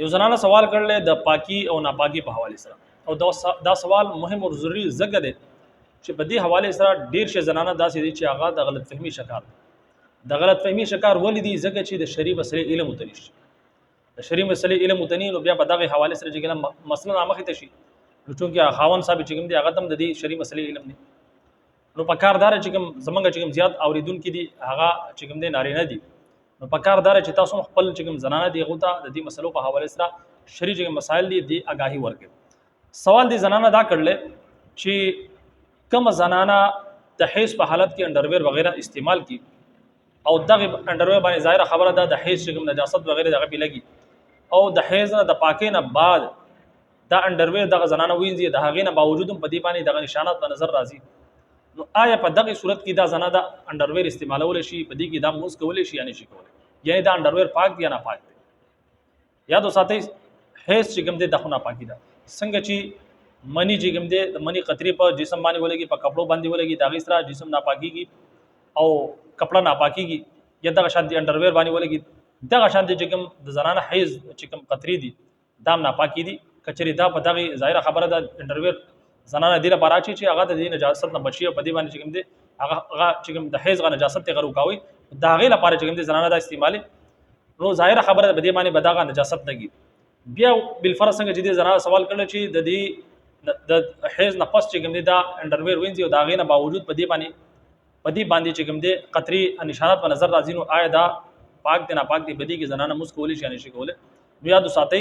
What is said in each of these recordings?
یو زنانه سوال کړل د پاکی او ناپاکی په حواله سره، او دا سوال مهم او ضروری زګه دی چې په دې حواله سره ډیر شي زنانه داسې دي چې هغه د غلط فهمي شکار د غلط فهمي شکار ولې دي زګه چې د شری مسلې علم وتلی شي، د شری مسلې علم وتنی نو بیا په دغه حواله سره چې کله مثلا مخې ته شي نو چونکه خاون صاحب چې کوم دی هغه تم د دې شری مسلې علم نه نو په کاردار چې کوم زمونږ چې کوم زیات اوریدونکو دي هغه چې کوم دی نارینه دي نو په کاردار چې تاسو خپل چې کوم زنانه دی غوته د دې مسلو په حواله سره شری چې مسائل دي آگاهی ورکړي. سوال دی زنانه دا کړل چې کوم زنانه د حیض په حالت کې انډرویر وغیرہ استعمال کی او دغه انډرویر باندې ظاهره خبره ده د حیض چې کوم نجاست وغیرہ دغه پی لګي او د حیض نه د پاکۍ نه بعد دا انډرویر دغه زنانه وینځي د هغې نه باوجود په دې باندې دغه نشانات په نظر راځي، نو آیا په دغه صورت کې دا زنانه د انډرویر استعمالول شي په دې کې دا موس کول شي یا نه شي کولای، یعنی دا انډرویر پاک دی یا نه پاک دی؟ یادو ساتئ حیض چې کوم دی د خو ناپاکي ده، څنګه چې منی چې کوم دی د منی قطرې په جسم باندې ولګي په کپړو باندې ولګي د هغې سره جسم ناپاکیږي او کپړه ناپاکیږي یا دغه شان دي انډرویر باندې ولګي دغه شان دي چې کوم د زنانه حیض چې کوم قطرې دي دا ناپاکي دي کچري دا په دغه ظاهره خبره ده انډرویر زنانه دی لپاره چې هغه د دې نجاست نه بچي په دې باندې چې کوم دی هغه چې کوم د حیض غ نجاست ته غروکاوي دا غي لپاره چې کوم دی زنانه دا استعمالي نو ظاهره خبره په دې باندې بداغه نجاست لګي. بیا بالفرض څنګه چې زنانه سوال کړل چې د دې د حیض نه پس چې کوم دی دا انډرویر وینځي او دا غي نه باوجود په دې باندې چې کوم دی قطري نشانات په نظر راځي نو آیا دا پاک دی نه پاک دی بدی کې زنانه مسکولي شي نه شي کوله. نو یاد ساتئ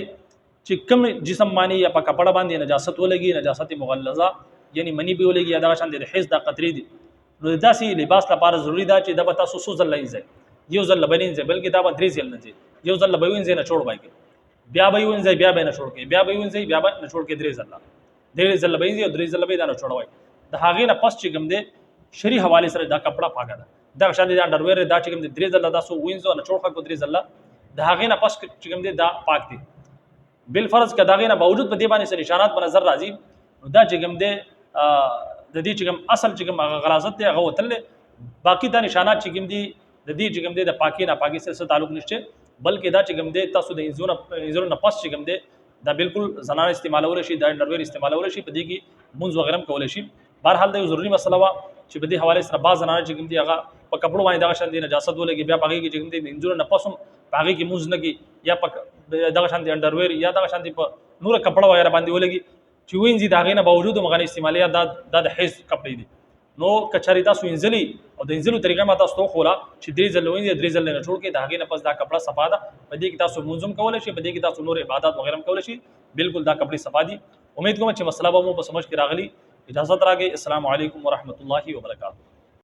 چې کوم جسم باندې یا په کپړه باندې نجاست ولګي نجاست مغلظه یعنی منی به ولګي یا دغه شان د حیض د قطرې دي نو داسې لباس لپاره ضروری ده چې د به تاسو څو ځله وینځئ، یو ځل به نه وینځئ بلکې دا به 3 ځله نه ځي، یو ځل به وینځئ نه چھوړ وایي بیا به وینځئ بیا به نه چھوړ کې بیا به وینځئ بیا به نه چھوړ کې 3 ځله به وینځئ او 3 ځله به دا نه چھوړوي. د هغې نه پس چې کوم دی شری حواله سره دا کپړه پاکه ده دغه شان د انډرویر دا چې کوم دی 3 ځله تاسو وینځو نه چھوړ خو 3 ځله د هغې نه پس چې کوم دی دا پاک دي. بالفرض که داغې نه باوجود په دې باندې څه نشانات په نظر راځي نو دا چې کوم دی د دې چې کوم اصل چې کوم غلاظت دی هغه وتل باقي دا نشانات چې کوم دی د دې چې کوم دی د پاکي ناپاکي سره تعلق نشته بلکې دا چې کوم دی تاسو د انځور نه پس چې کوم دی دا بالکل زنانه استعمالول شي دا انډرویر استعمالول شي په دې کې منځ وغیرہ کول شي. بهرحال دا یو ضروري مسله وا چې په دې حواله سره بعض زنانه چې کوم دی هغه په کپړو باندې دغه شان دی نجاست ولګي بیا پاکي کې چې کوم دی انځور نه پسم پاکي کې منځ نه کې یا په دغه شان دی انډرویر یا دغه شان دی په نور کپړه وغیرہ باندې ولګي چې وینځي داغې نه باوجود مغنی استعمالي دا د حیض کپړې دي نو کچاري تاسو وینځلي او د وینځلو طریقه ما تاسو خو لا چې 3 ځله وینځي 3 ځله نه ټول کې داغې نه پس دا کپړه صفا ده په دې کې تاسو منظم کول شي په دې کې تاسو نور عبادت وغیرہ کول شي بالکل دا کپړې صفا دي. امید کوم چې مسله به مو په سمجھ کې راغلي. اجازه راکړئ. السلام علیکم ورحمت الله وبرکاته.